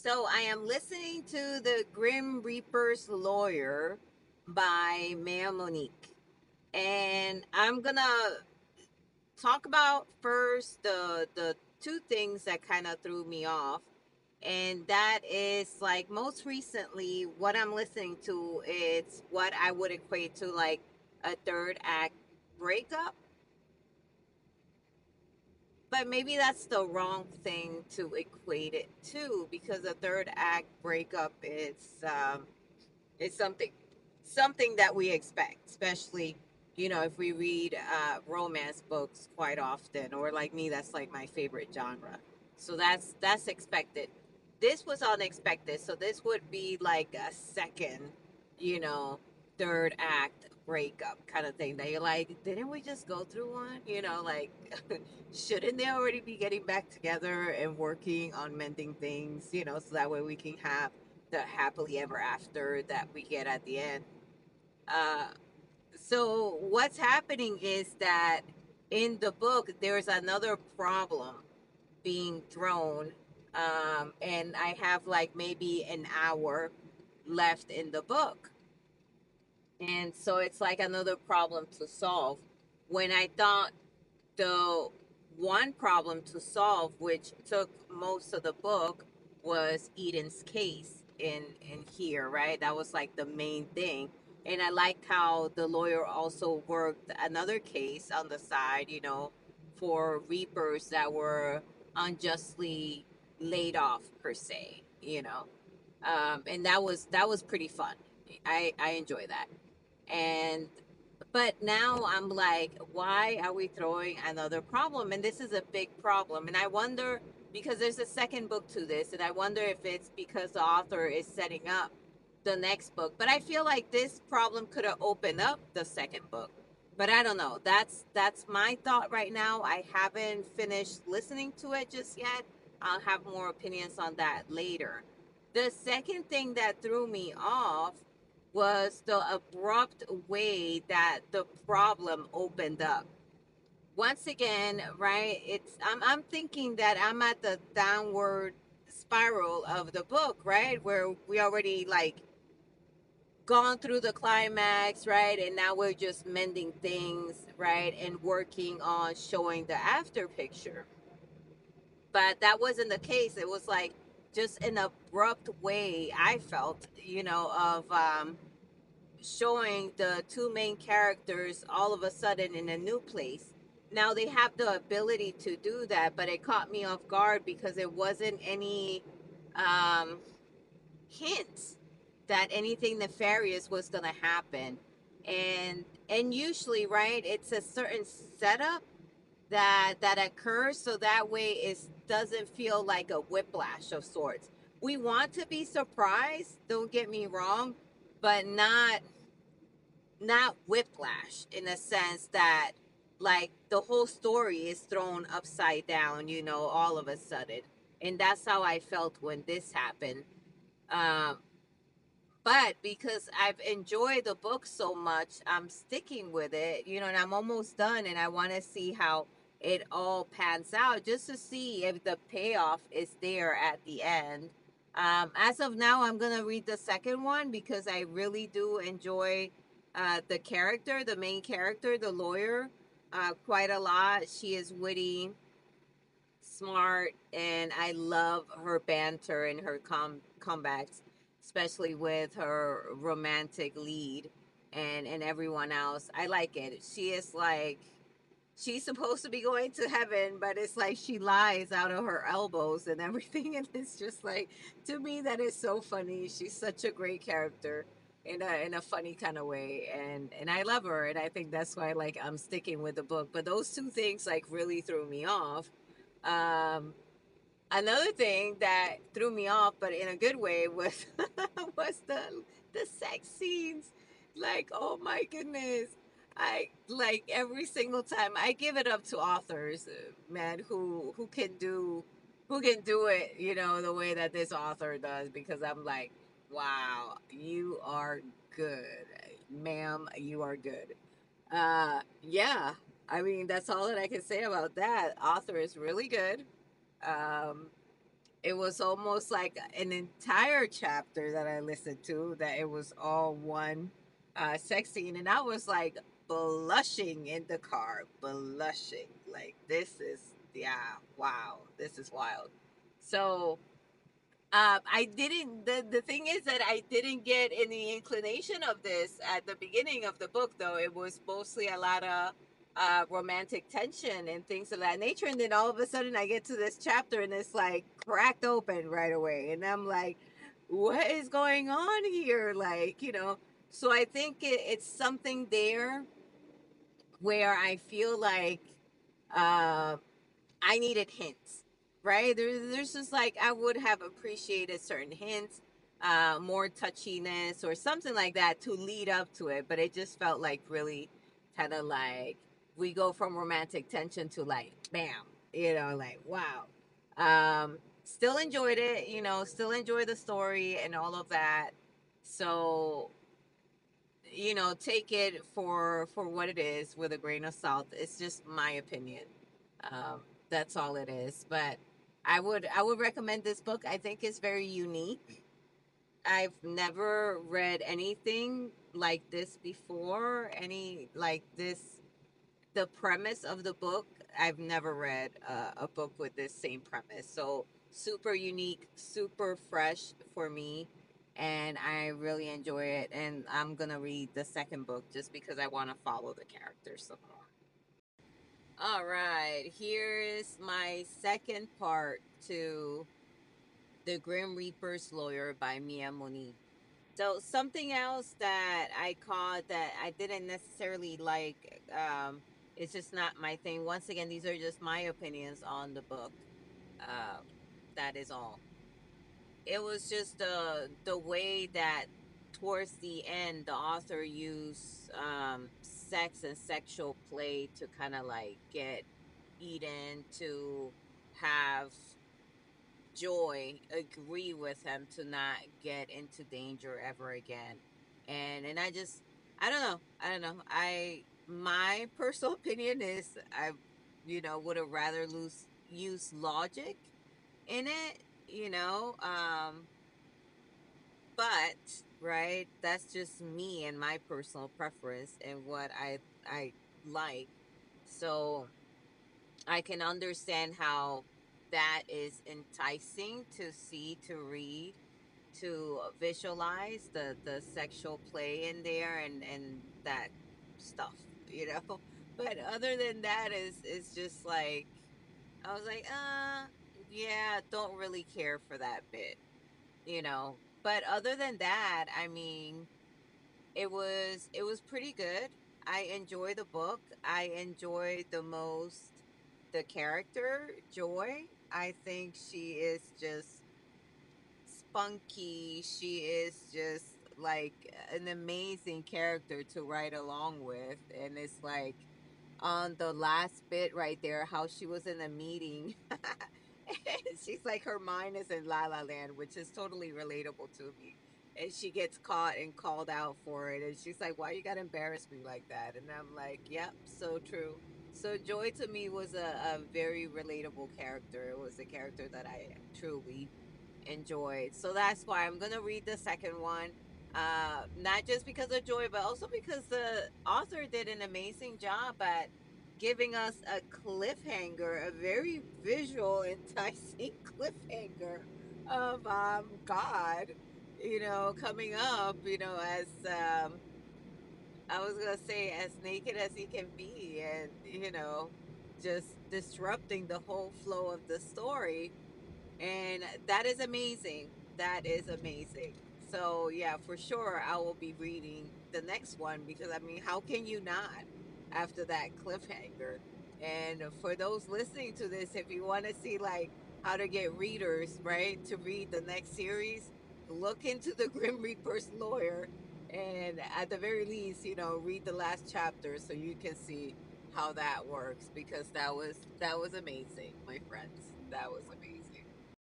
So I am listening to The Grim Reaper's Lawyer by Monique. And I'm gonna talk about first the two things that kind of threw me off. And that is like most recently what I'm listening to, it's what I would equate to like a third act breakup, but maybe that's the wrong thing to equate it to, because a third act breakup is something that we expect, especially if we read romance books quite often, or like me, that's like my favorite genre. So that's expected. This was unexpected, so this would be like a second, you know, third act breakup kind of thing that you're like, didn't we just go through one? Like, shouldn't they already be getting back together and working on mending things, so that way we can have the happily ever after that we get at the end. Uh, so what's happening is that in the book there's another problem being thrown, and I have like maybe an hour left in the book, and so it's like another problem to solve. When I thought the one problem to solve, which took most of the book, was Eden's case in here, right? That was like the main thing. And I liked how the lawyer also worked another case on the side, for reapers that were unjustly laid off per se, and that was pretty fun. I enjoy that. And but now I'm like, why are we throwing another problem? And this is a big problem. And I wonder, because there's a second book to this, and I wonder if it's because the author is setting up the next book. But I feel like this problem could have opened up the second book. But I don't know. That's my thought right now. I haven't finished listening to it just yet. I'll have more opinions on that later. The second thing that threw me off was the abrupt way that the problem opened up. Once again, right? I'm thinking that I'm at the downward spiral of the book, right? Where we already like gone through the climax, right? And now we're just mending things, right? And working on showing the after picture. But that wasn't the case. It was like just an abrupt way I felt, of showing the two main characters all of a sudden in a new place. Now they have the ability to do that, but it caught me off guard because it wasn't any um, hints that anything nefarious was going to happen. And usually, right, it's a certain setup that occurs, so that way it doesn't feel like a whiplash of sorts. We want to be surprised, don't get me wrong, but not whiplash, in a sense that like the whole story is thrown upside down, all of a sudden. And that's how I felt when this happened. um but because I've enjoyed the book so much, I'm sticking with it, and I'm almost done, and I want to see how it all pans out, just to see if the payoff is there at the end. As of now, I'm going to read the second one because I really do enjoy the main character, the lawyer, quite a lot. She is witty, smart, and I love her banter and her comebacks, especially with her romantic lead and everyone else. I like it. She is like, she's supposed to be going to heaven, but it's like she lies out of her elbows and everything, and it's just like, to me, that is so funny. She's such a great character in a funny kind of way, and I love her, and I think that's why like I'm sticking with the book. But those two things like really threw me off. um Another thing that threw me off, but in a good way, was was the sex scenes. Like, oh my goodness. I like every single time I give it up to authors, man, who can do it, the way that this author does, because I'm like, wow, you are good, ma'am, you are good. Yeah, I mean, that's all that I can say about that. Author is really good. Um, It was almost like an entire chapter that I listened to, that it was all one sex scene. And I was like blushing in the car, blushing. Like, this is, yeah, wow, this is wild. So I didn't. The thing is that I didn't get any inclination of this at the beginning of the book, though. It was mostly a lot of romantic tension and things of that nature. And then all of a sudden, I get to this chapter and it's like cracked open right away, and I'm like, "What is going on here?" Like, So I think it's something there where I feel like. Uh, I needed hints, right? There's just like I would have appreciated certain hints, more touchiness or something like that to lead up to it, but it just felt like really kind of like we go from romantic tension to like bam, like wow. Still enjoyed it, still enjoy the story and all of that. So take it for what it is with a grain of salt. It's just my opinion. um, that's all it is, but I would recommend this book. I think it's very unique. I've never read anything like this before, any like this. The premise of the book, I've never read a book with this same premise. So super unique, super fresh for me, and I really enjoy it. And I'm gonna read the second book just because I want to follow the characters some more. All right, here's my second part to The Grim Reaper's Lawyer by Mia Monique. So something else that I caught that I didn't necessarily like, it's just not my thing. Once again, these are just my opinions on the book. Uh, that is all. It was just the way that towards the end the author used sex and sexual play to kind of like get Eden to have Joy agree with him to not get into danger ever again. And I don't know. My personal opinion is I would have rather lose use logic in it, you know. But right, that's just me and my personal preference and what I like. So I can understand how that is enticing to see, to read, to visualize the sexual play in there and that stuff, you know. But other than that, is just like I was like, yeah, don't really care for that bit, you know. But other than that, I mean, it was pretty good. I enjoy the book. I enjoy the most the character, Joy. I think she is just spunky. She is just like an amazing character to write along with. And it's like on the last bit right there, how she was in a meeting. She's like her mind is in La La Land, which is totally relatable to me. And she gets caught and called out for it. And she's like, "Why you gotta embarrass me like that?" And I'm like, "Yep, so true." So Joy to me was a very relatable character. It was a character that I truly enjoyed. So that's why I'm gonna read the second one. Not just because of Joy, but also because the author did an amazing job at giving us a cliffhanger, a very visual, enticing cliffhanger of God, coming up, as I was gonna say as naked as he can be, and just disrupting the whole flow of the story, and that is amazing. That is amazing. So yeah, for sure I will be reading the next one, because I mean, how can you not after that cliffhanger? And for those listening to this, if you want to see like how to get readers right to read the next series, look into the Grim Reaper's Lawyer, and at the very least, read the last chapter so you can see how that works, because that was amazing, my friends. That was amazing.